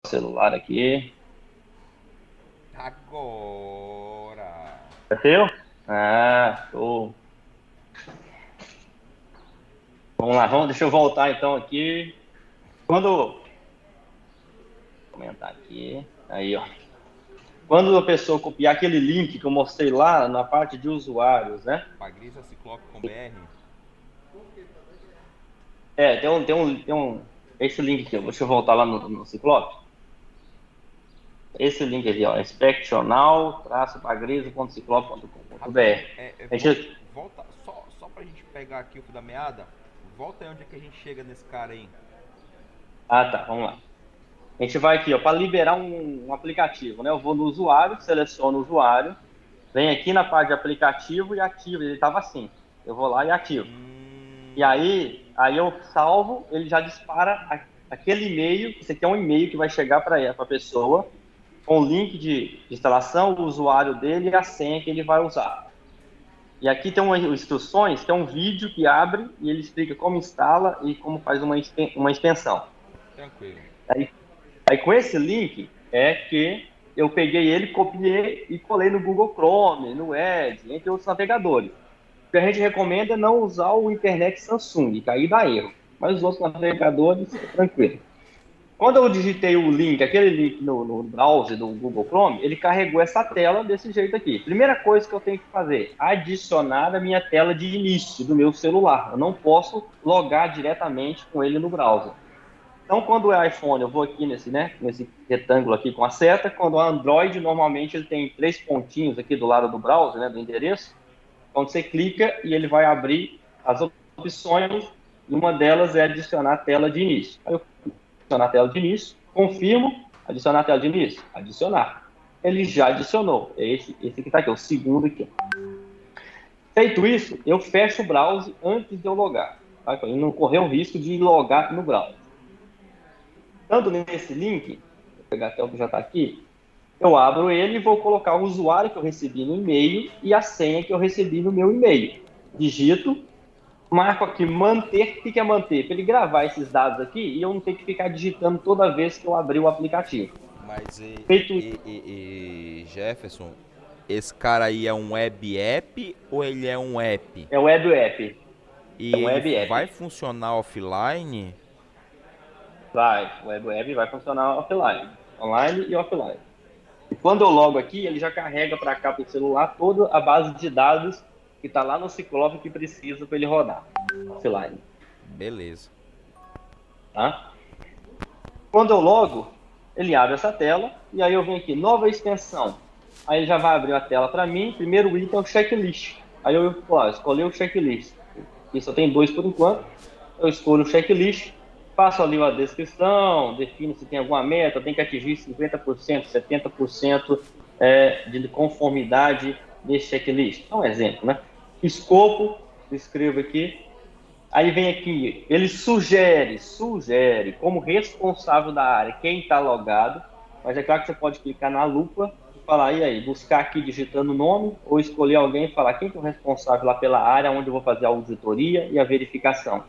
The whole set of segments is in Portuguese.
Celular aqui. Agora. É seu? Ah, show. Vamos lá, deixa eu voltar então aqui. Quando. Comentar aqui. Aí, ó. Quando a pessoa copiar aquele link que eu mostrei lá na parte de usuários, né? Pagrisa Ciclope com BR. Esse link aqui, deixa eu voltar lá no Ciclope. Esse link aqui, ó. inspectional-pagriso.ciclope.com.br. Rapidinho, A gente, volta, só pra gente pegar aqui o fio da meada. Volta aí onde é que a gente chega nesse cara aí. tá, vamos lá. A gente vai aqui, ó, para liberar um aplicativo, né? Eu vou no usuário, seleciono o usuário, venho aqui na parte de aplicativo e ativo. Ele estava assim. Eu vou lá e ativo. E aí eu salvo, ele já dispara aquele e-mail. Esse aqui é um e-mail que vai chegar para a pessoa com o link de instalação, o usuário dele e a senha que ele vai usar. E aqui tem umas instruções, que é um vídeo que abre e ele explica como instala e como faz uma extensão. Tranquilo. Aí, aí com esse link é que eu peguei ele, copiei e colei no Google Chrome, no Edge, entre outros navegadores. O que a gente recomenda é não usar o Internet Samsung, que aí dá erro. Mas os outros navegadores, tranquilo. Quando eu digitei o link, aquele link no browser do Google Chrome, ele carregou essa tela desse jeito aqui. Primeira coisa que eu tenho que fazer, adicionar a minha tela de início do meu celular. Eu não posso logar diretamente com ele no browser. Então, quando é iPhone, eu vou aqui nesse retângulo aqui com a seta. Quando é Android, normalmente ele tem três pontinhos aqui do lado do browser, né, do endereço. Quando você clica e ele vai abrir as opções, e uma delas é adicionar a tela de início. Aí eu adicionar a tela de início, confirmo, adicionar a tela de início, adicionar. Ele já adicionou. Esse que está aqui, o segundo aqui. Feito isso, eu fecho o browser antes de eu logar, tá? Para não correr o risco de logar no browser. Tanto nesse link, vou pegar até o que já está aqui, eu abro ele e vou colocar o usuário que eu recebi no e-mail e a senha que eu recebi no meu e-mail. Digito, marco aqui manter. O que é manter? Para ele gravar esses dados aqui e eu não ter que ficar digitando toda vez que eu abrir o aplicativo. Mas Feito Jefferson, esse cara aí é um web app ou ele é um app? é o web app. É E um ele web vai app. funcionar offline? Vai, o web app vai funcionar offline, online e offline. E quando eu logo aqui, ele já carrega para cá para o celular toda a base de dados que está lá no Ciclope que precisa para ele rodar offline. Beleza. Tá? Quando eu logo, ele abre essa tela e aí eu venho aqui, nova extensão. Aí ele já vai abrir a tela para mim. Primeiro item é o checklist. Aí eu escolhi o checklist. Aqui só tem dois por enquanto. Eu escolho o checklist, faço ali uma descrição, defino se tem alguma meta, tem que atingir 50%, 70% de conformidade desse checklist. É um exemplo, né? Escopo, escrevo aqui. Aí vem aqui, ele sugere como responsável da área quem está logado, mas é claro que você pode clicar na lupa e falar, e aí, buscar aqui digitando o nome, ou escolher alguém e falar quem que é o responsável lá pela área onde eu vou fazer a auditoria e a verificação.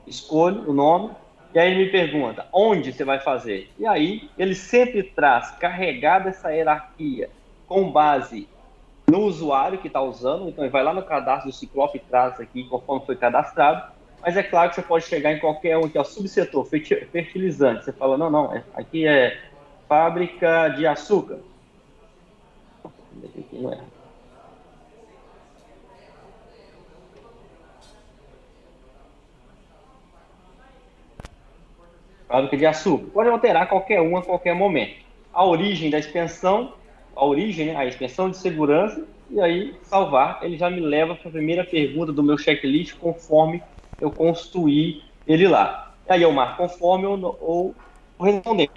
Escolho o nome, e aí ele me pergunta, onde você vai fazer? E aí, ele sempre traz carregada essa hierarquia com base no usuário que está usando, então ele vai lá no cadastro do Ciclope e traz aqui conforme foi cadastrado, mas é claro que você pode chegar em qualquer um que é o subsetor, fertilizante, você fala, não, aqui é fábrica de açúcar. Aqui não é. Fábrica de açúcar. Pode alterar qualquer um a qualquer momento. A origem da extensão, a origem, né, a extensão de segurança, e aí salvar, ele já me leva para a primeira pergunta do meu checklist conforme eu construí ele lá. Aí eu marco conforme ou responder.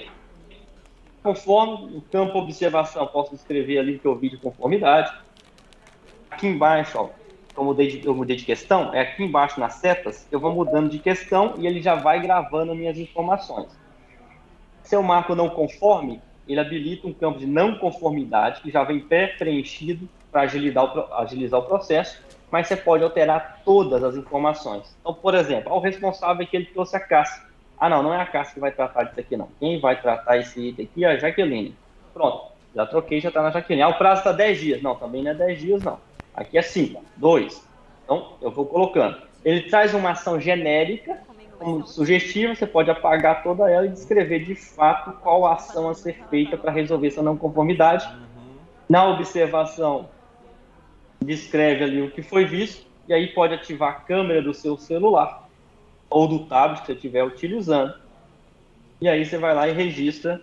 Conforme, no campo observação, posso escrever ali que eu vi de conformidade. Aqui embaixo, ó, eu mudei de questão, é aqui embaixo nas setas, eu vou mudando de questão e ele já vai gravando as minhas informações. Se eu marco não conforme, ele habilita um campo de não conformidade, que já vem pré-preenchido para agilizar o processo, mas você pode alterar todas as informações. Então, por exemplo, o responsável é que ele trouxe a caixa. Ah, não, não é a Cássia que vai tratar disso aqui, não. Quem vai tratar esse item aqui é a Jaqueline. Pronto, já troquei, já está na Jaqueline. Ah, o prazo está 10 dias. Não, também não é 10 dias, não. Aqui é 5, 2. Então, eu vou colocando. Ele traz uma ação genérica, como sugestiva, você pode apagar toda ela e descrever de fato qual a ação a ser feita para resolver essa não conformidade. Na observação, descreve ali o que foi visto, e aí pode ativar a câmera do seu celular ou do tablet que você estiver utilizando. E aí você vai lá e registra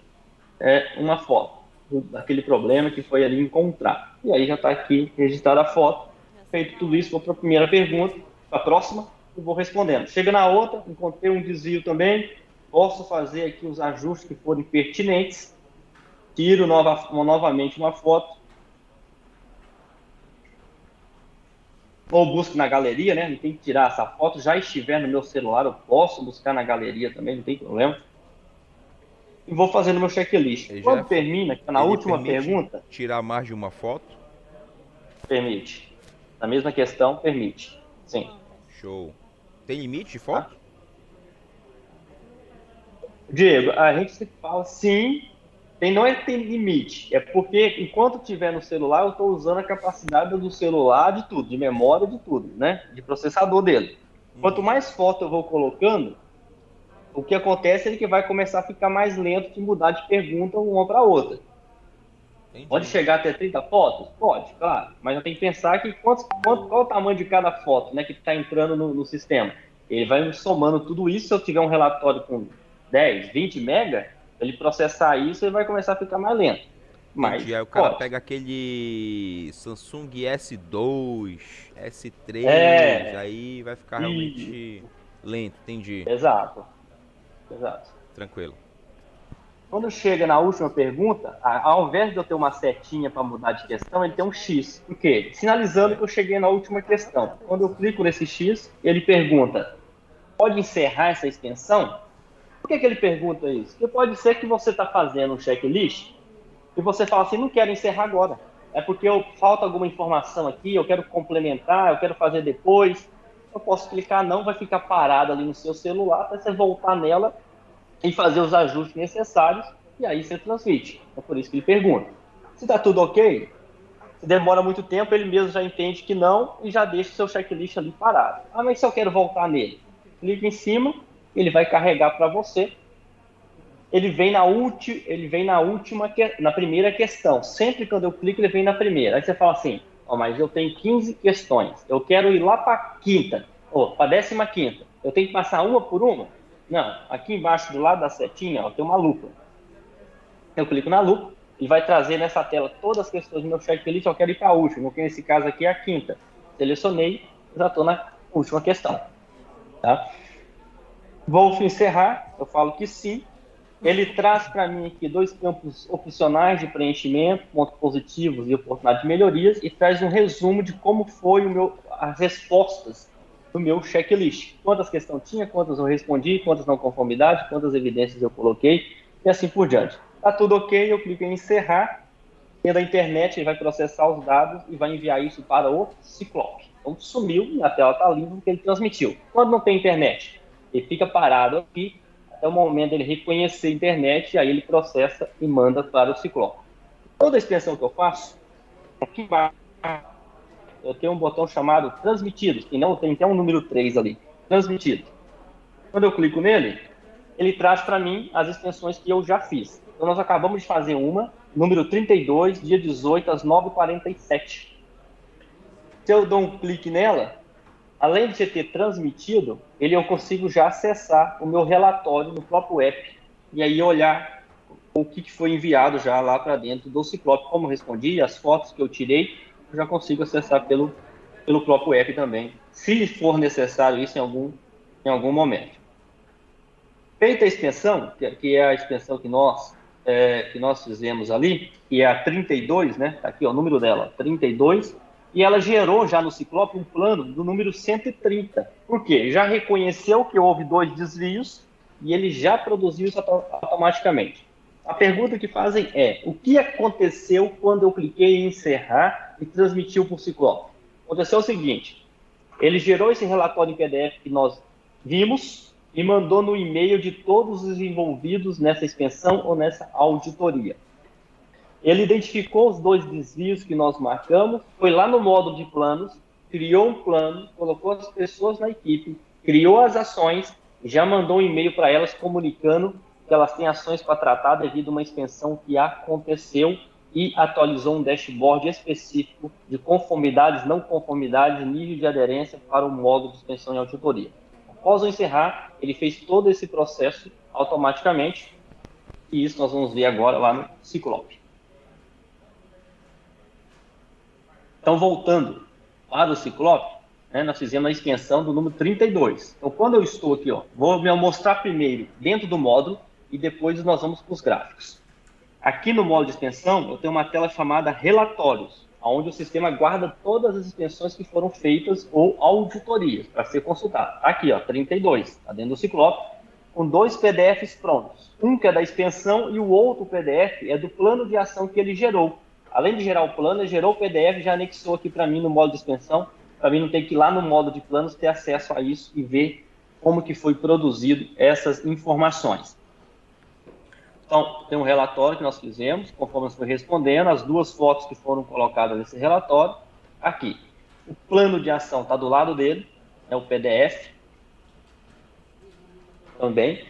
uma foto daquele problema que foi ali encontrado. E aí já está aqui registrada a foto. Feito tudo isso, vou para a primeira pergunta, para a próxima, e vou respondendo. Chega na outra, encontrei um desvio também, posso fazer aqui os ajustes que forem pertinentes, tiro novamente uma foto, ou busco na galeria, né? Não tem que tirar essa foto, já estiver no meu celular, eu posso buscar na galeria também, não tem problema. E vou fazendo meu checklist. Quando termina, que é na última pergunta... tirar mais de uma foto? Permite. Na mesma questão, permite. Sim. Show. Tem limite de foto? Diego, a gente sempre fala sim, não é que tem limite, é porque enquanto estiver no celular, eu estou usando a capacidade do celular de tudo, de memória de tudo, né? De processador dele. Quanto mais foto eu vou colocando, o que acontece é que vai começar a ficar mais lento de mudar de pergunta uma para outra. Entendi. Pode chegar até 30 fotos? Pode, claro. Mas eu tenho que pensar que qual o tamanho de cada foto, né, que está entrando no sistema. Ele vai somando tudo isso. Se eu tiver um relatório com 10, 20 mega, ele processar isso e vai começar a ficar mais lento. Mas aí o cara pega aquele Samsung S2, S3, aí vai ficar realmente lento, entendi. Exato. Tranquilo. Quando chega na última pergunta, ao invés de eu ter uma setinha para mudar de questão, ele tem um X. Por quê? Sinalizando que eu cheguei na última questão. Quando eu clico nesse X, ele pergunta, pode encerrar essa extensão? Por que ele pergunta isso? Porque pode ser que você está fazendo um checklist e você fala assim, não quero encerrar agora. É porque falta alguma informação aqui, eu quero complementar, eu quero fazer depois. Eu posso clicar não, vai ficar parado ali no seu celular até você voltar nela e fazer os ajustes necessários, e aí você transmite. É por isso que ele pergunta. Se está tudo ok, se demora muito tempo, ele mesmo já entende que não e já deixa o seu checklist ali parado. Ah, mas se eu quero voltar nele? Clica em cima, ele vai carregar para você. Ele vem na primeira questão. Sempre quando eu clico, ele vem na primeira. Aí você fala assim, mas eu tenho 15 questões. Eu quero ir lá para a quinta, para a 15ª. Eu tenho que passar uma por uma? Não, aqui embaixo do lado da setinha, tem uma lupa. Eu clico na lupa e vai trazer nessa tela todas as questões do meu checklist. Eu quero ir para a última, porque nesse caso aqui é a quinta. Selecionei, já estou na última questão. Tá? Vou encerrar, eu falo que sim. Ele traz para mim aqui 2 campos opcionais de preenchimento, pontos positivos e oportunidade de melhorias, e traz um resumo de como foi as respostas do meu checklist. Quantas questões tinha, quantas eu respondi, quantas não conformidade, quantas evidências eu coloquei, e assim por diante. Está tudo ok, eu clico em encerrar, e da internet ele vai processar os dados e vai enviar isso para o Ciclope. Então sumiu e a tela está limpa porque ele transmitiu. Quando não tem internet, ele fica parado aqui até o momento ele reconhecer a internet, e aí ele processa e manda para o Ciclope. Toda a extensão que eu faço, aqui embaixo, eu tenho um botão chamado Transmitidos, que não tem até um número 3 ali, Transmitido. Quando eu clico nele, ele traz para mim as extensões que eu já fiz. Então nós acabamos de fazer uma, número 32, dia 18, às 9h47. Se eu dou um clique nela, além de ter transmitido, eu consigo já acessar o meu relatório no próprio app e aí olhar o que foi enviado já lá para dentro do Ciclope, como eu respondi, as fotos que eu tirei, eu já consigo acessar pelo próprio app também, se for necessário isso em algum momento. Feita a extensão, que é a extensão que nós fizemos ali, que é a 32, né? Tá aqui ó, o número dela, 32, e ela gerou já no Ciclope um plano do número 130. Por quê? Já reconheceu que houve 2 desvios e ele já produziu isso automaticamente. A pergunta que fazem é, o que aconteceu quando eu cliquei em encerrar e transmitiu para o Ciclope? Aconteceu o seguinte, ele gerou esse relatório em PDF que nós vimos, e mandou no e-mail de todos os envolvidos nessa inspeção ou nessa auditoria. Ele identificou os 2 desvios que nós marcamos, foi lá no módulo de planos, criou um plano, colocou as pessoas na equipe, criou as ações, já mandou um e-mail para elas comunicando que elas têm ações para tratar devido a uma inspeção que aconteceu e atualizou um dashboard específico de conformidades, não conformidades, nível de aderência para o módulo de inspeção e auditoria. Após o encerrar, ele fez todo esse processo automaticamente e isso nós vamos ver agora lá no Ciclope. Então, voltando para o Ciclope, nós fizemos a extensão do número 32. Então, quando eu estou aqui, vou me mostrar primeiro dentro do módulo e depois nós vamos para os gráficos. Aqui no módulo de extensão, eu tenho uma tela chamada Relatórios, onde o sistema guarda todas as extensões que foram feitas ou auditorias para ser consultado. Aqui, 32, está dentro do Ciclope, com 2 PDFs prontos. Um que é da extensão e o outro PDF é do plano de ação que ele gerou. Além de gerar o plano, ele gerou o PDF e já anexou aqui para mim no módulo de extensão, para mim não ter que ir lá no módulo de planos ter acesso a isso e ver como que foi produzido essas informações. Então, tem um relatório que nós fizemos, conforme nós foi respondendo, as 2 fotos que foram colocadas nesse relatório, aqui. O plano de ação está do lado dele, é o PDF, também,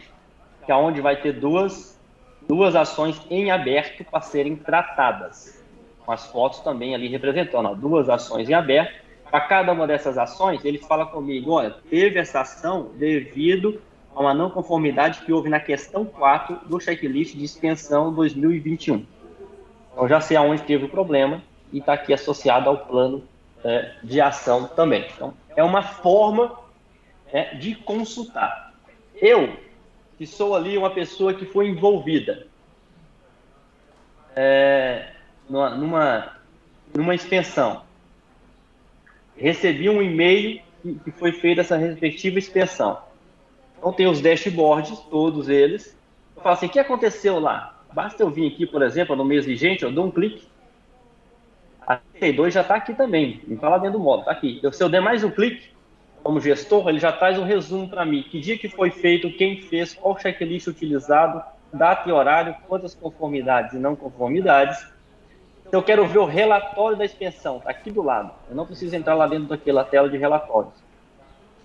que é onde vai ter duas ações em aberto para serem tratadas. Com as fotos também ali representando, 2 ações em aberto. Para cada uma dessas ações, ele fala comigo, olha, teve essa ação devido a uma não conformidade que houve na questão 4 do checklist de extensão 2021. Então, já sei aonde teve o problema e está aqui associado ao plano de ação também. Então, é uma forma de consultar. Eu, que sou ali uma pessoa que foi envolvida numa inspeção, recebi um e-mail que foi feita essa respectiva inspeção. Então, tem os dashboards, todos eles. Eu falo assim, o que aconteceu lá? Basta eu vir aqui, por exemplo, no mês vigente, eu dou um clique. A 32 já está aqui também, não está lá dentro do módulo, está aqui. Se eu der mais um clique, como gestor, ele já traz um resumo para mim. Que dia que foi feito, quem fez, qual checklist utilizado, data e horário, quantas conformidades e não conformidades. Então, eu quero ver o relatório da inspeção, está aqui do lado. Eu não preciso entrar lá dentro daquela tela de relatórios.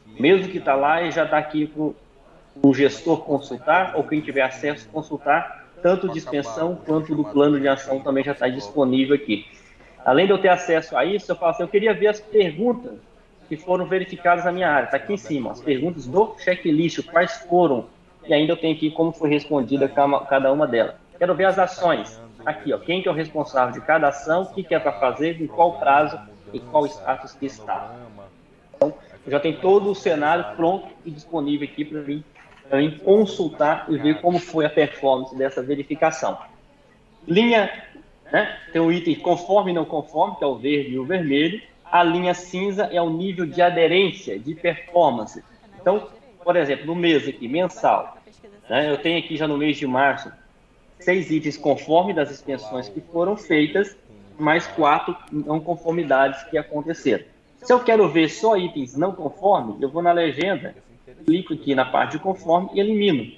Mesmo que está lá, ele já está aqui para o gestor consultar, ou quem tiver acesso consultar, tanto de inspeção quanto do plano de ação também já está disponível aqui. Além de eu ter acesso a isso, eu falo assim, eu queria ver as perguntas que foram verificadas na minha área. Está aqui em cima, as perguntas do checklist, quais foram, e ainda eu tenho aqui como foi respondida cada uma delas. Quero ver as ações. Aqui, quem que é o responsável de cada ação, o que é para fazer, em qual prazo e qual status que está. Então, eu já tenho todo o cenário pronto e disponível aqui para mim consultar e ver como foi a performance dessa verificação. Linha, tem o item conforme e não conforme, que é o verde e o vermelho. A linha cinza é o nível de aderência, de performance. Então, por exemplo, no mês aqui, mensal, eu tenho aqui já no mês de março, 6 itens conforme das inspeções que foram feitas, mais 4 não conformidades que aconteceram. Se eu quero ver só itens não conformes, eu vou na legenda, clico aqui na parte de conforme e elimino.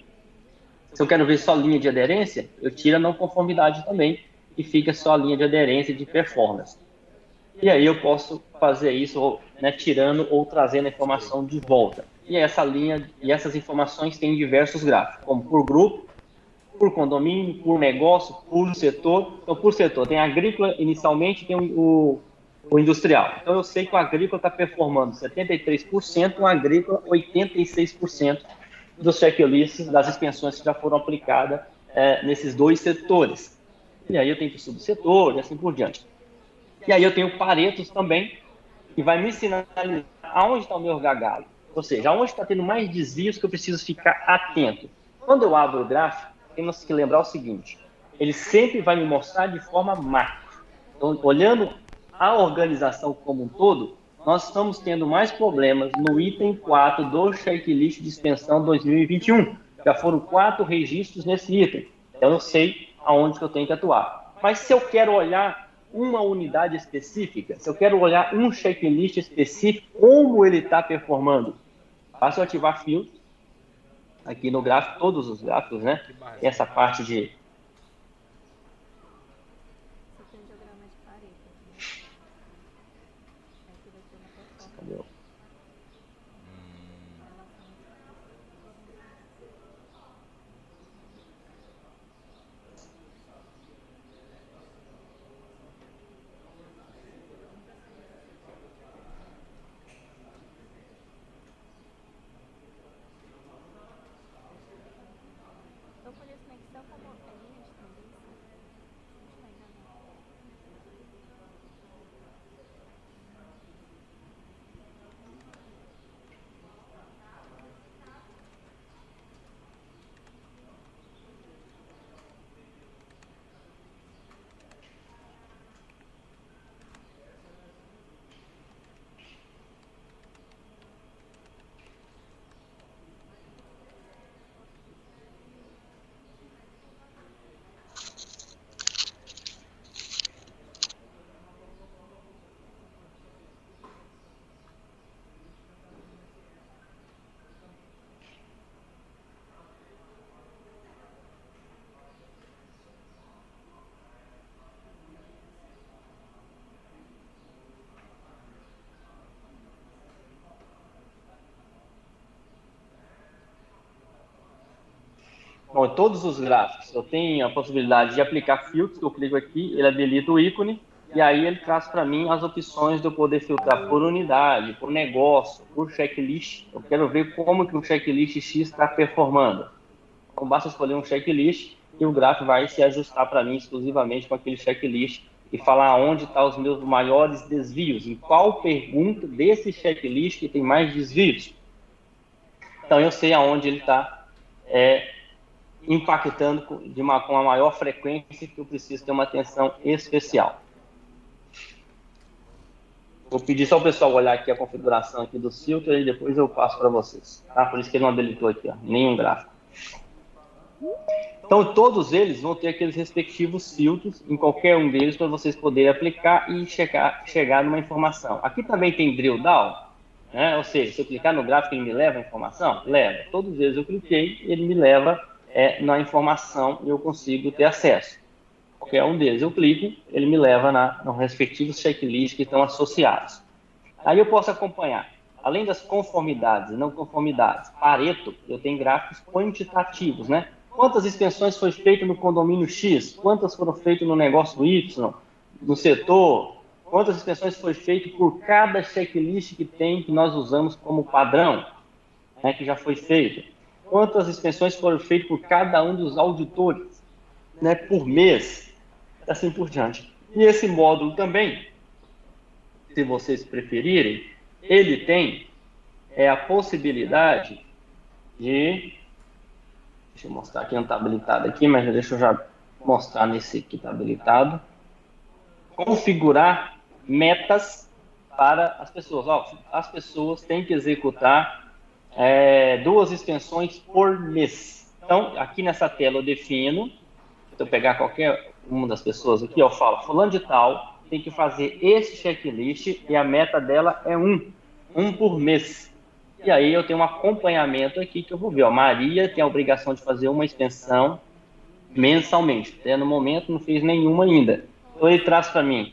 Se eu quero ver só linha de aderência, eu tiro a não conformidade também e fica só a linha de aderência de performance. E aí eu posso fazer isso tirando ou trazendo a informação de volta. E essa linha e essas informações têm diversos gráficos, como por grupo, por condomínio, por negócio, por setor. Então, por setor, tem a agrícola inicialmente, tem o industrial. Então, eu sei que o agrícola está performando 73%, o agrícola 86% dos checklists das inspeções que já foram aplicadas nesses 2 setores. E aí eu tenho que subsetor e assim por diante. E aí eu tenho Paretos também, que vai me sinalizar aonde está o meu gargalo. Ou seja, aonde está tendo mais desvios que eu preciso ficar atento. Quando eu abro o gráfico, temos que lembrar o seguinte, ele sempre vai me mostrar de forma macro. Então, olhando a organização como um todo, nós estamos tendo mais problemas no item 4 do checklist de extensão 2021. Já foram 4 registros nesse item. Então, eu sei aonde que eu tenho que atuar. Mas se eu quero olhar uma unidade específica, se eu quero olhar um checklist específico, como ele está performando, basta eu ativar filtro, aqui no gráfico, todos os gráficos, né? Essa parte de... Cadê? Bom, em todos os gráficos eu tenho a possibilidade de aplicar filtros, que eu clico aqui, ele habilita o ícone, e aí ele traz para mim as opções de eu poder filtrar por unidade, por negócio, por checklist. Eu quero ver como que o checklist X está performando. Então basta escolher um checklist e o gráfico vai se ajustar para mim exclusivamente com aquele checklist e falar onde estão os meus maiores desvios, em qual pergunta desse checklist que tem mais desvios. Então eu sei aonde ele está impactando com uma maior frequência, que eu preciso ter uma atenção especial. Vou pedir só o pessoal olhar aqui a configuração aqui do filtro e depois eu passo para vocês. Tá? Por isso que ele não habilitou aqui, ó, nenhum gráfico. Então, todos eles vão ter aqueles respectivos filtros em qualquer um deles para vocês poderem aplicar e chegar numa informação. Aqui também tem drill down, né? Ou seja, se eu clicar no gráfico, ele me leva a informação? Leva. Todos eles eu cliquei, ele me leva na informação e eu consigo ter acesso. Qualquer um deles eu clico, ele me leva nos respectivos checklists que estão associados. Aí eu posso acompanhar, além das conformidades e não conformidades, Pareto, eu tenho gráficos quantitativos, né? Quantas extensões foi feito no condomínio X? Quantas foram feitas no negócio Y? No setor? Quantas extensões foi feito por cada checklist que nós usamos como padrão, né, que já foi feito? Quantas extensões foram feitas por cada um dos auditores, né, por mês, assim por diante. E esse módulo também, se vocês preferirem, ele tem a possibilidade de... Deixa eu mostrar aqui, não está habilitado aqui, mas deixa eu já mostrar nesse que está habilitado. Configurar metas para as pessoas. Ó, as pessoas têm que executar 2 extensões por mês. Então, aqui nessa tela eu defino, se eu pegar qualquer uma das pessoas aqui, eu falo, fulano de tal tem que fazer esse checklist e a meta dela é um por mês. E aí eu tenho um acompanhamento aqui que eu vou ver. Ó, Maria tem a obrigação de fazer uma extensão mensalmente. Até no momento não fez nenhuma ainda. Então ele traz para mim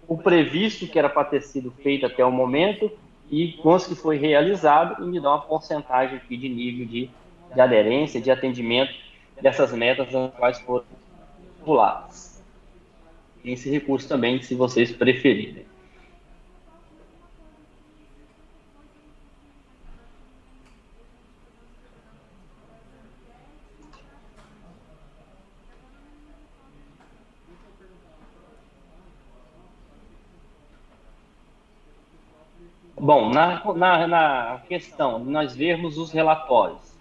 o previsto que era para ter sido feito até o momento e quantos que foi realizado e me dá uma porcentagem aqui de nível de aderência, de atendimento dessas metas as quais foram puladas. Tem esse recurso também, se vocês preferirem. Bom, na questão de nós vermos os relatórios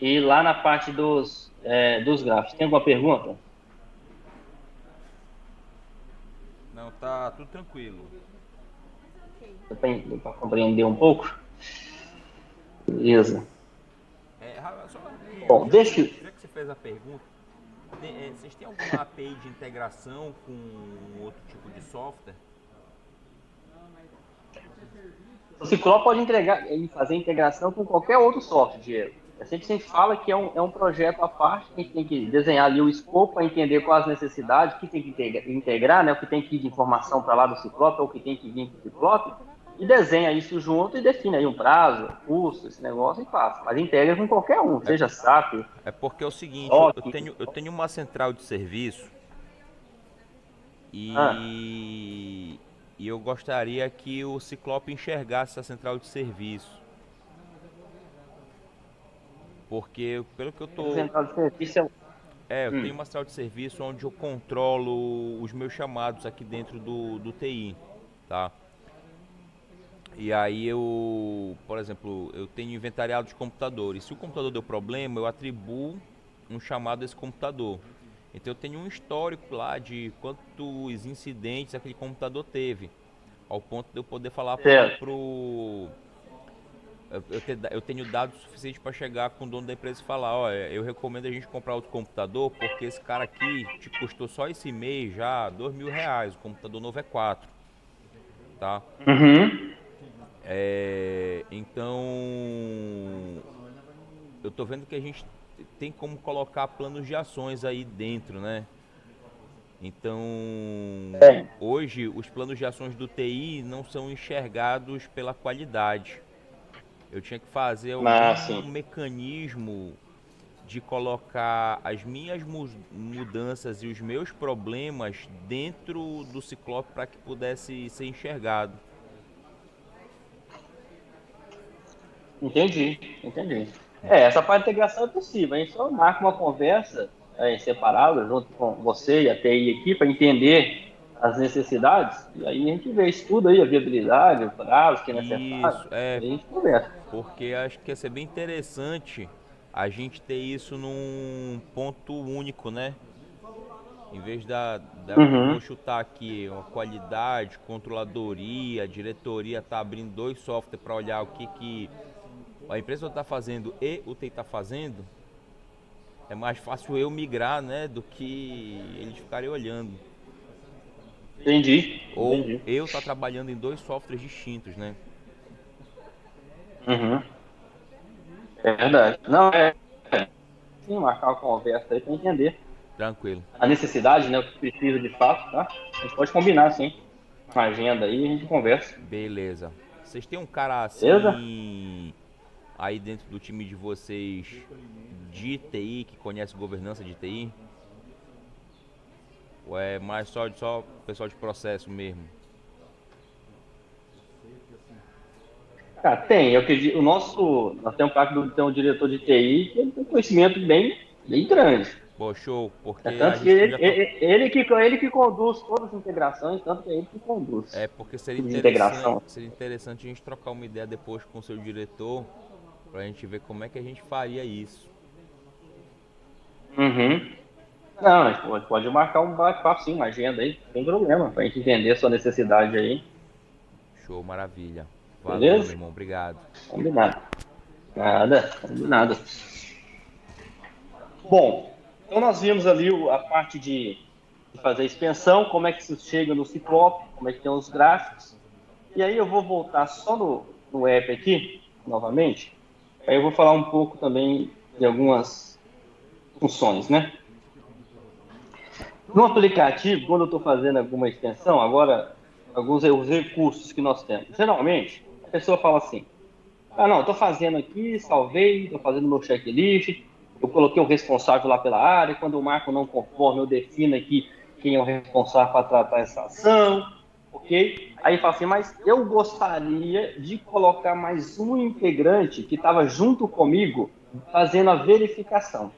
e lá na parte dos gráficos, tem alguma pergunta? Não, tá tudo tranquilo. Deu para compreender um pouco? Beleza. Bom, já que você fez a pergunta, vocês têm alguma API de integração com outro tipo de software? O Ciclope pode entregar e fazer integração com qualquer outro software, Diego. É sempre que a gente fala que é um projeto à parte, que a gente tem que desenhar ali o escopo para entender quais as necessidades, o que tem que integrar, né, o que tem que ir de informação para lá do Ciclope, ou o que tem que vir para o Ciclope, e desenha isso junto e define aí um prazo, custo, esse negócio e faz. Mas integra com qualquer um, seja SAP, É porque é o seguinte, SOC. eu tenho uma central de serviço Ah, e, e eu gostaria que o Ciclope enxergasse essa central de serviço. Porque pelo que eu essa tô. central de serviço é. Eu tenho uma central de serviço onde eu controlo os meus chamados aqui dentro do TI, tá? E aí eu, por exemplo, eu tenho inventariado de computadores. Se o computador deu problema, eu atribuo um chamado a esse computador. Então eu tenho um histórico lá de quantos incidentes aquele computador teve, ao ponto de eu poder falar Certo. eu tenho dados suficientes para chegar com o dono da empresa e falar, ó, eu recomendo a gente comprar outro computador porque esse cara aqui te custou só esse mês já R$ 2.000, o computador novo é 4, tá? Uhum. Então eu tô vendo que a gente tem como colocar planos de ações aí dentro, né? Então, É. hoje os planos de ações do TI não são enxergados pela qualidade. Eu tinha que fazer algum Mas, sim. mecanismo de colocar as minhas mudanças e os meus problemas dentro do Ciclope para que pudesse ser enxergado. Entendi, entendi. Essa parte de integração é possível. A gente só marca uma conversa separada junto com você e a TI aqui para entender as necessidades. E aí a gente vê, estuda aí a viabilidade, o prazo que é necessário. Isso, E aí a gente conversa. porque acho que ia ser bem interessante a gente ter isso num ponto único, né? Em vez eu vou Uhum, chutar aqui uma qualidade, controladoria, diretoria tá abrindo dois softwares para olhar o que a empresa está fazendo e o TI está fazendo, é mais fácil eu migrar, né, do que eles ficarem olhando. entendi, Ou entendi. eu tá trabalhando em dois softwares distintos, né? Uhum, é verdade. Não, sim, marcar uma conversa aí para entender Tranquilo. a necessidade, né, o que precisa de fato, tá? A gente pode combinar, sim, uma agenda aí e a gente conversa. Beleza. Vocês têm um cara Beleza? assim aí dentro do time de vocês de TI que conhece governança de TI? Ou é mais só pessoal de processo mesmo? Cara, tem. Eu acredito, nós temos tem um diretor de TI que ele tem um conhecimento bem grande. Pô, show, porque É a tanto que gente podia ele que conduz todas as integrações, tanto que é ele que conduz porque tudo de integração. seria interessante a gente trocar uma ideia depois com o seu diretor pra gente ver como é que a gente faria isso. Uhum. Não, a gente pode marcar um bate-papo sim, uma agenda aí, sem problema, pra gente entender a sua necessidade aí. Show, maravilha. Valeu, meu Beleza? irmão, obrigado. Combinado. Nada, combinado. Bom, então nós vimos ali a parte de fazer a expansão, como é que se chega no Ciclope, como é que tem os gráficos. E aí eu vou voltar só no app aqui, novamente. Aí eu vou falar um pouco também de algumas funções, né? No aplicativo, quando eu estou fazendo alguma extensão, agora, alguns os recursos que nós temos. Geralmente, a pessoa fala assim, ah, não, estou fazendo aqui, salvei, estou fazendo meu checklist, eu coloquei o responsável lá pela área, quando o marco não conforme, eu defino aqui quem é o responsável para tratar essa ação, ok? Aí fala assim, mas eu gostaria de colocar mais um integrante que estava junto comigo fazendo a verificação.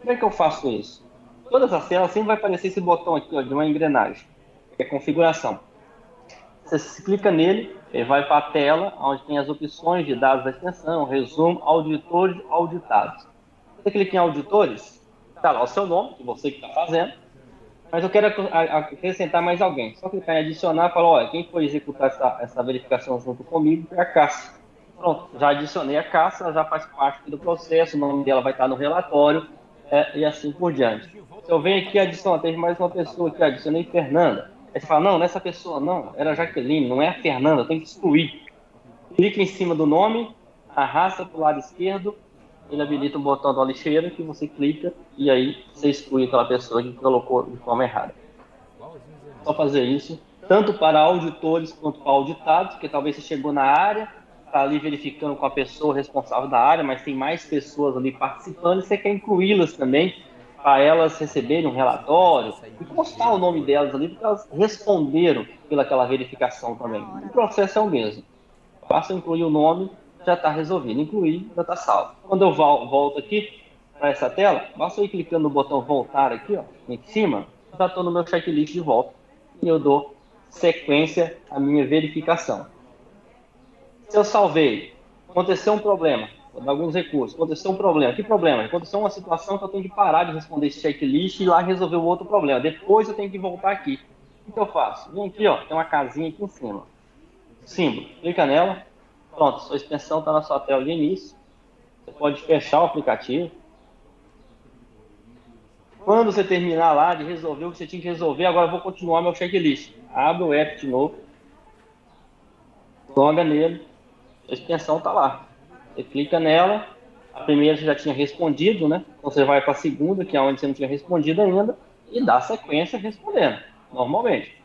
Como é que eu faço isso? Todas as celas sempre vai aparecer esse botão aqui, ó, de uma engrenagem, que é configuração. Você clica nele, ele vai para a tela, onde tem as opções de dados da extensão, resumo, auditores, auditados. Você clica em auditores, está lá o seu nome, que você que está fazendo, mas eu quero acrescentar mais alguém. Só clicar em adicionar e falar, olha, quem foi executar essa verificação junto comigo foi a Cássia. Pronto, já adicionei a Cássia, ela já faz parte do processo, o nome dela vai estar no relatório, e assim por diante. Se eu venho aqui adicionar, teve mais uma pessoa que adicionei Fernanda. Aí você fala, não, nessa pessoa não, era a Jaqueline, não é a Fernanda, tem que excluir. clica em cima do nome, arrasta para o lado esquerdo, ele habilita um botão da lixeira que você clica e aí você exclui aquela pessoa que colocou de forma errada. Só fazer isso, tanto para auditores quanto para auditados, porque talvez você chegou na área, está ali verificando com a pessoa responsável da área, mas tem mais pessoas ali participando e você quer incluí-las também para elas receberem um relatório e constar o nome delas ali, porque elas responderam pelaquela verificação também. O processo é o mesmo. Basta incluir o nome, já está resolvido. Incluir, já está salvo. Quando eu volto aqui para essa tela, basta eu ir clicando no botão voltar aqui, ó, em cima, já estou no meu checklist de volta e eu dou sequência à minha verificação. Se eu salvei, aconteceu um problema, vou dar alguns recursos, aconteceu um problema. Que problema? Aconteceu uma situação que eu tenho que parar de responder esse checklist e ir lá resolver o outro problema. Depois eu tenho que voltar aqui. O que eu faço? Vem aqui, ó, tem uma casinha aqui em cima. Símbolo, clica nela. Pronto, sua extensão está na sua tela de início. Você pode fechar o aplicativo. Quando você terminar lá de resolver o que você tinha que resolver, agora eu vou continuar meu checklist. Abre o app de novo. Loga nele. A extensão está lá. Você clica nela. A primeira você já tinha respondido, né? Então você vai para a segunda, que é onde você não tinha respondido ainda, e dá sequência respondendo, normalmente.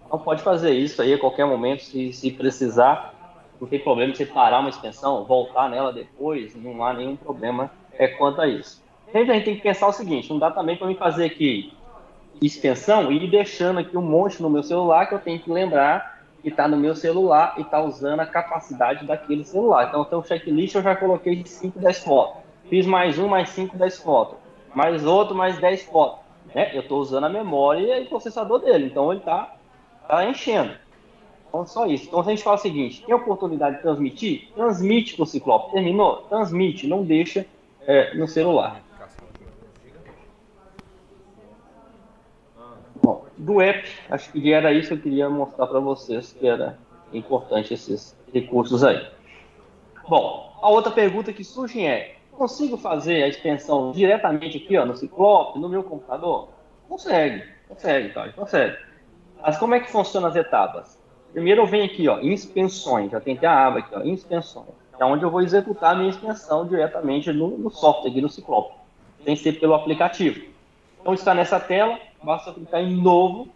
Então pode fazer isso aí a qualquer momento, se precisar. Não tem problema de você parar uma extensão, voltar nela depois, não há nenhum problema quanto a isso. A gente tem que pensar o seguinte, não dá também para mim fazer aqui extensão e ir deixando aqui um monte no meu celular que eu tenho que lembrar que está no meu celular e está usando a capacidade daquele celular. Então, o checklist eu já coloquei de 5, 10 fotos. Fiz mais um, mais 5, 10 fotos. Mais outro, mais 10 fotos. Eu estou usando a memória e o processador dele, então ele está enchendo. Então, só isso. Então, se a gente fala o seguinte, tem a oportunidade de transmitir? Transmite para o Ciclope. Terminou? Transmite, não deixa no celular. Bom, do app, acho que era isso que eu queria mostrar para vocês, que era importante esses recursos aí. Bom, a outra pergunta que surge é, consigo fazer a extensão diretamente aqui, ó, no Ciclope, no meu computador? Consegue, tá? Consegue. Mas como é que funcionam as etapas? Primeiro eu venho aqui, ó, inspeções, já tem aqui a aba aqui, ó, inspeções, é onde eu vou executar a minha inspeção diretamente no software, aqui no Ciclope, sem ser pelo aplicativo. Então está nessa tela, basta clicar em novo,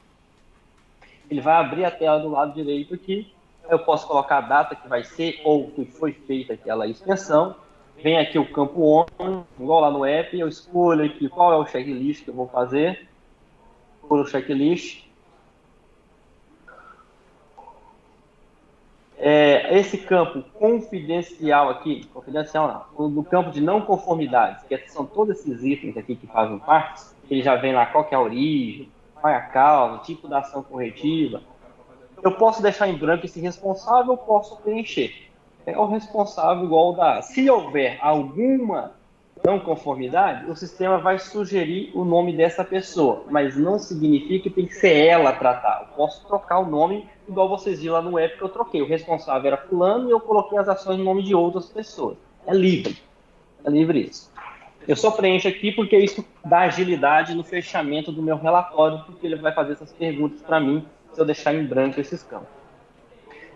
ele vai abrir a tela do lado direito aqui, eu posso colocar a data que vai ser ou que foi feita aquela inspeção, vem aqui o campo ON, igual lá no app, eu escolho aqui qual é o checklist que eu vou fazer, escolho o checklist, esse campo confidencial aqui, confidencial não, no campo de não conformidades, que são todos esses itens aqui que fazem parte, ele já vem lá qual que é a origem, qual é a causa, o tipo da ação corretiva. Eu posso deixar em branco esse responsável, eu posso preencher. É o responsável igual da... Se houver alguma não conformidade, o sistema vai sugerir o nome dessa pessoa, mas não significa que tem que ser ela tratar. Eu posso trocar o nome, igual vocês viram lá no app que eu troquei. O responsável era fulano e eu coloquei as ações no nome de outras pessoas. É livre isso. Eu só preencho aqui porque isso dá agilidade no fechamento do meu relatório, porque ele vai fazer essas perguntas para mim, se eu deixar em branco esses campos.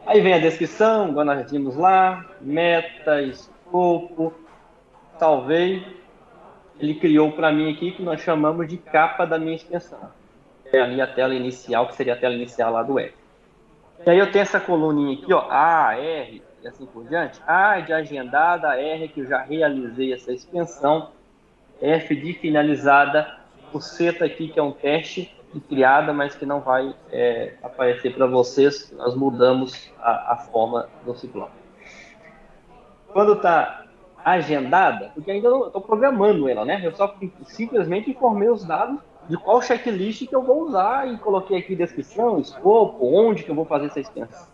Aí vem a descrição, igual nós vimos lá, meta, escopo, salvei. Ele criou para mim aqui que nós chamamos de capa da minha extensão. É a minha tela inicial, que seria a tela inicial lá do app. E aí eu tenho essa coluninha aqui, ó, A, R, e assim por diante. A de agendada, R que eu já realizei essa extensão, F de finalizada, o C aqui que é um teste de criada, mas que não vai aparecer para vocês, nós mudamos a forma do Ciclope. Quando está agendada, porque ainda não estou programando ela, né? Eu só simplesmente informei os dados de qual checklist que eu vou usar e coloquei aqui descrição, escopo, onde que eu vou fazer essa extensão.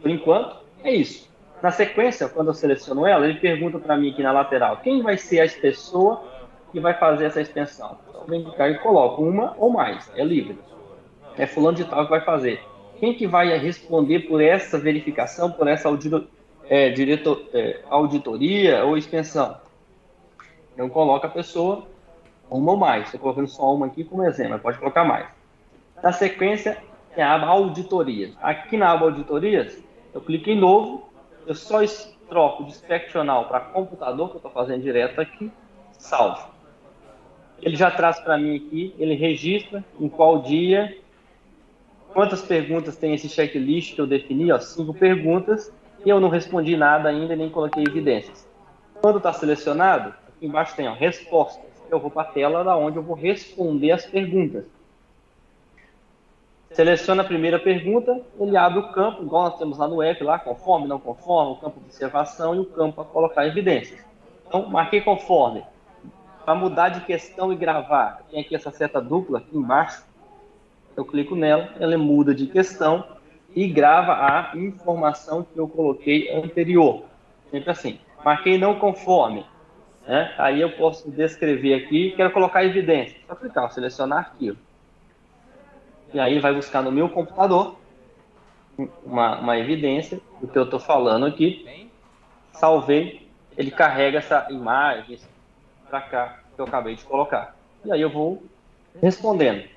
Por enquanto, é isso. Na sequência, quando eu seleciono ela, ele pergunta para mim aqui na lateral, quem vai ser a pessoa que vai fazer essa extensão? Então, vem cá e coloco uma ou mais, é livre. É fulano de tal que vai fazer. Quem que vai responder por essa verificação, por essa auditoria ou extensão? Então, coloca a pessoa uma ou mais. Estou colocando só uma aqui como exemplo, mas pode colocar mais. Na sequência, tem a aba auditorias. Aqui na aba auditorias, eu clico em novo eu só troco de inspeccional para computador, que eu estou fazendo direto aqui, salvo. Ele já traz para mim aqui, ele registra em qual dia, quantas perguntas tem esse checklist que eu defini, ó, 5 perguntas, e eu não respondi nada ainda, nem coloquei evidências. Quando está selecionado, aqui embaixo tem, ó, respostas. Eu vou para a tela da onde eu vou responder as perguntas. Seleciona a primeira pergunta, ele abre o campo, igual nós temos lá no app, lá, conforme, não conforme, o campo de observação e o campo para colocar evidências. Então, marquei conforme. Para mudar de questão e gravar, tem aqui essa seta dupla aqui embaixo. Eu clico nela, ela muda de questão e grava a informação que eu coloquei anterior. Sempre assim. Marquei não conforme. Né? Aí eu posso descrever aqui, quero colocar evidência. Só clicar, selecionar arquivo. E aí vai buscar no meu computador uma evidência do que eu estou falando aqui. Salvei, ele carrega essa imagem para cá que eu acabei de colocar. E aí eu vou respondendo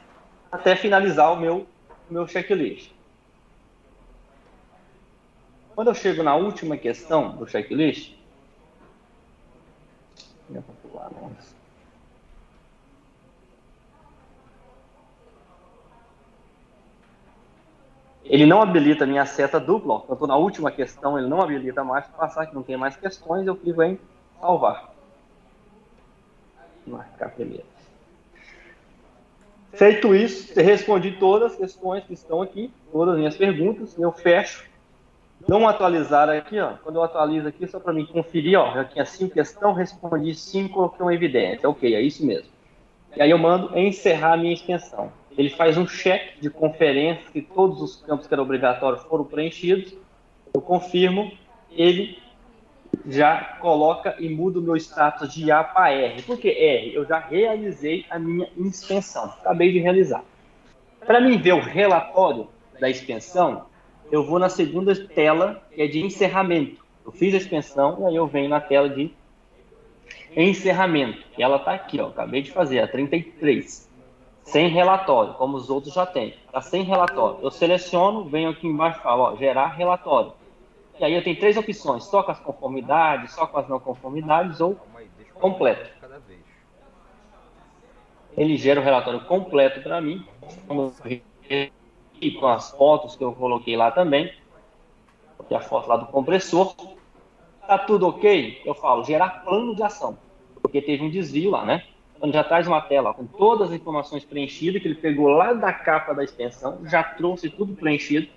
até finalizar o meu checklist. Quando eu chego na última questão do checklist, ele não habilita a minha seta dupla, ó. Eu estou na última questão, ele não habilita mais para passar, que não tem mais questões, eu clico em salvar. Marcar primeiro. Feito isso, respondi todas as questões que estão aqui, todas as minhas perguntas, eu fecho. Não atualizar aqui, ó. Quando eu atualizo aqui, só para mim conferir, ó, já tinha 5 questões, respondi 5, coloquei uma evidência. Ok, é isso mesmo. E aí eu mando encerrar a minha extensão. Ele faz um check de conferência, que todos os campos que eram obrigatórios foram preenchidos. Eu confirmo, ele já coloca e muda o meu status de A para R. Por que R? Eu já realizei a minha extensão. Acabei de realizar. Para mim ver o relatório da extensão, eu vou na segunda tela, que é de encerramento. Eu fiz a extensão e aí eu venho na tela de encerramento. E ela está aqui, ó. Acabei de fazer, a 33. Sem relatório, como os outros já têm. Está sem relatório. Eu seleciono, venho aqui embaixo e falo, ó, gerar relatório. E aí eu tenho 3 opções, só com as conformidades, só com as não conformidades ou completo. Ele gera o relatório completo para mim, com as fotos que eu coloquei lá também, aqui a foto lá do compressor. Tá tudo ok? Eu falo, gerar plano de ação, porque teve um desvio lá, né? Então já traz uma tela com todas as informações preenchidas, que ele pegou lá da capa da extensão, já trouxe tudo preenchido.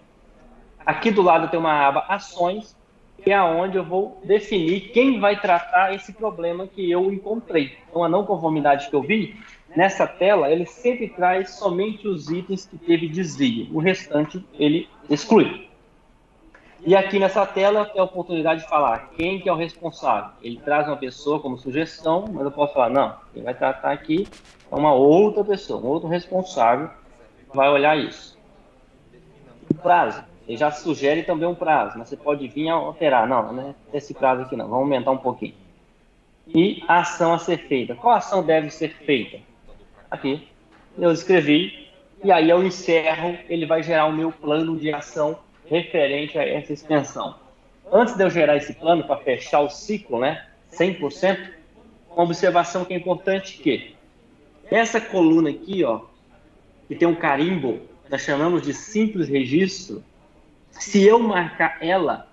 Aqui do lado tem uma aba Ações, que é onde eu vou definir quem vai tratar esse problema que eu encontrei. Então, a não conformidade que eu vi, nessa tela, ele sempre traz somente os itens que teve desvio. O restante, ele exclui. E aqui nessa tela, tem a oportunidade de falar quem que é o responsável. Ele traz uma pessoa como sugestão, mas eu posso falar, não, quem vai tratar aqui é uma outra pessoa, um outro responsável vai olhar isso. O prazo. Ele já sugere também um prazo, mas você pode vir a alterar. Não, não é esse prazo aqui não, vamos aumentar um pouquinho. E a ação a ser feita. Qual ação deve ser feita? Aqui, eu escrevi, e aí eu encerro, ele vai gerar o meu plano de ação referente a essa extensão. Antes de eu gerar esse plano, para fechar o ciclo, né, 100%, uma observação que é importante que essa coluna aqui, ó, que tem um carimbo, nós chamamos de simples registro. Se eu marcar ela,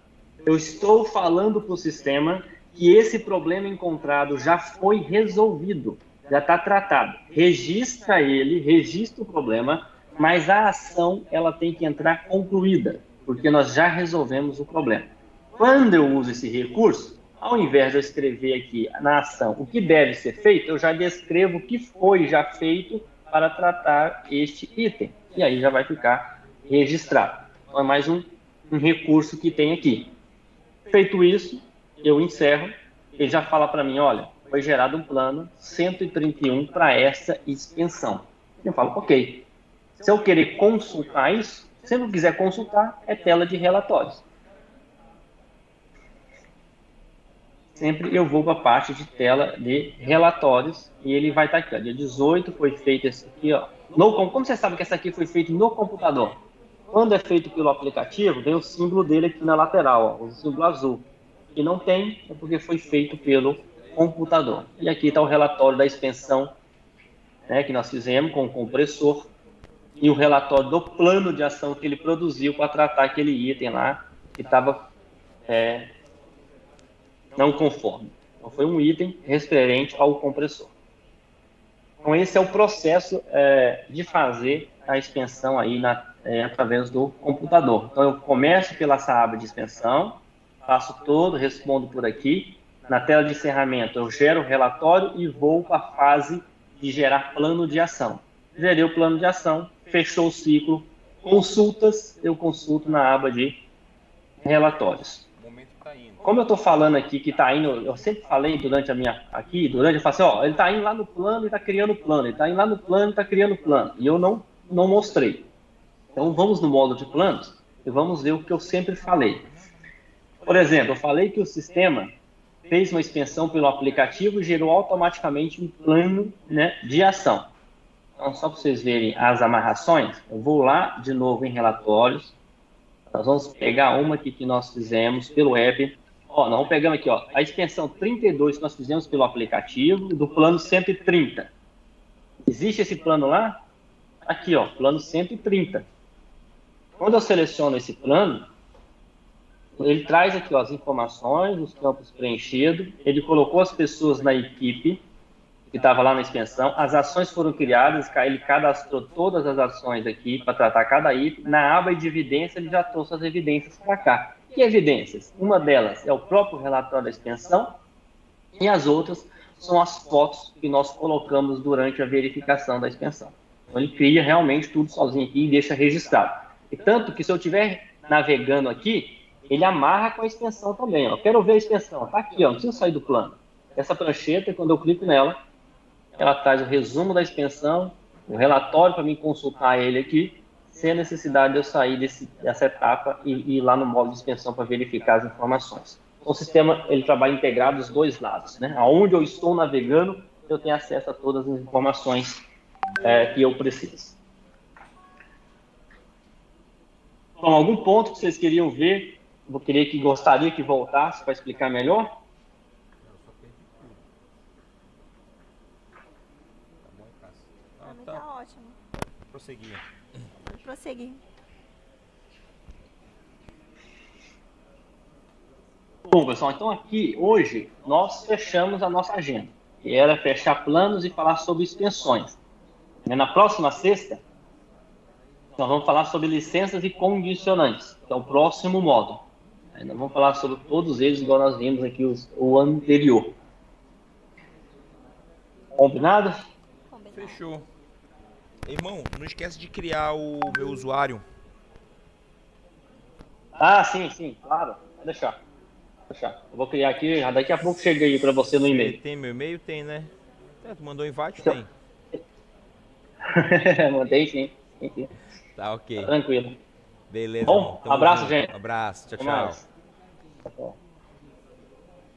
eu estou falando para o sistema que esse problema encontrado já foi resolvido, já está tratado. Registra ele, registra o problema, mas a ação ela tem que entrar concluída, porque nós já resolvemos o problema. Quando eu uso esse recurso, ao invés de eu escrever aqui na ação o que deve ser feito, eu já descrevo o que foi já feito para tratar este item. E aí já vai ficar registrado. Então é mais um recurso que tem aqui. Feito isso, eu encerro. Ele já fala para mim, olha, foi gerado um plano 131 para essa extensão. Eu falo, ok. Se eu querer consultar isso, se eu não quiser consultar, é tela de relatórios. Sempre eu vou para a parte de tela de relatórios e ele vai estar aqui, ó, dia 18 foi feito esse aqui, ó. Como você sabe que essa aqui foi feita no computador? Quando é feito pelo aplicativo, vem o símbolo dele aqui na lateral, ó, o símbolo azul. E não tem, é porque foi feito pelo computador. E aqui está o relatório da expensão, né, que nós fizemos com o compressor e o relatório do plano de ação que ele produziu para tratar aquele item lá que estava não conforme. Então, foi um item referente ao compressor. Então, esse é o processo de fazer a expensão aí através do computador. Então, eu começo pela essa aba de expensão, faço todo, respondo por aqui. Na tela de encerramento, eu gero o relatório e vou para a fase de gerar plano de ação. Gerei o plano de ação, fechou o ciclo, consultas, eu consulto na aba de relatórios. Como eu estou falando aqui que está indo, eu sempre falei durante eu falo assim, ó, ele está indo lá no plano e está criando plano, ele está indo lá no plano e está criando plano, e eu não mostrei. Então vamos no módulo de planos e vamos ver o que eu sempre falei. Por exemplo, eu falei que o sistema fez uma expensão pelo aplicativo e gerou automaticamente um plano, né, de ação. Então, só para vocês verem as amarrações, eu vou lá de novo em relatórios. Nós vamos pegar uma aqui que nós fizemos pelo web. Ó, nós vamos pegar aqui, ó, a expensão 32 que nós fizemos pelo aplicativo do plano 130. Existe esse plano lá? Aqui, ó, plano 130. Quando eu seleciono esse plano, ele traz aqui, ó, as informações, os campos preenchidos, ele colocou as pessoas na equipe que estava lá na expensão, as ações foram criadas, ele cadastrou todas as ações aqui para tratar cada item. Na aba de evidência, ele já trouxe as evidências para cá. Que evidências? Uma delas é o próprio relatório da expensão e as outras são as fotos que nós colocamos durante a verificação da expensão. Então, ele cria realmente tudo sozinho aqui e deixa registrado. E tanto que se eu estiver navegando aqui, ele amarra com a expensão também. Ó. Eu quero ver a expensão. Está aqui, ó, não precisa sair do plano. Essa prancheta, quando eu clico nela, ela traz o resumo da expensão, o relatório para mim consultar ele aqui, sem a necessidade de eu sair dessa etapa e ir lá no módulo de expensão para verificar as informações. Então, o sistema ele trabalha integrado dos dois lados, né? Aonde eu estou navegando, eu tenho acesso a todas as informações que eu preciso. Bom, algum ponto que vocês queriam ver, gostaria que voltasse para explicar melhor? Tá ótimo. Prosseguir. Pode prosseguir. Bom, pessoal, então aqui, hoje, nós fechamos a nossa agenda, que era fechar planos e falar sobre expensões. Na próxima sexta, nós vamos falar sobre licenças e condicionantes, que é o próximo módulo. Nós vamos falar sobre todos eles, igual nós vimos aqui o anterior. Combinado? Fechou. Irmão, não esquece de criar o meu usuário. Ah, sim, claro. Vou deixar. Eu vou criar aqui, daqui a pouco chega aí para você no e-mail. Tem meu e-mail? Tem, né? Tu mandou invite? Tem. Mandei sim. Tá, ok. Tá tranquilo. Beleza. Bom, irmão. abraço, junto. gente. Abraço. Tchau, Até tchau. mais. Tchau.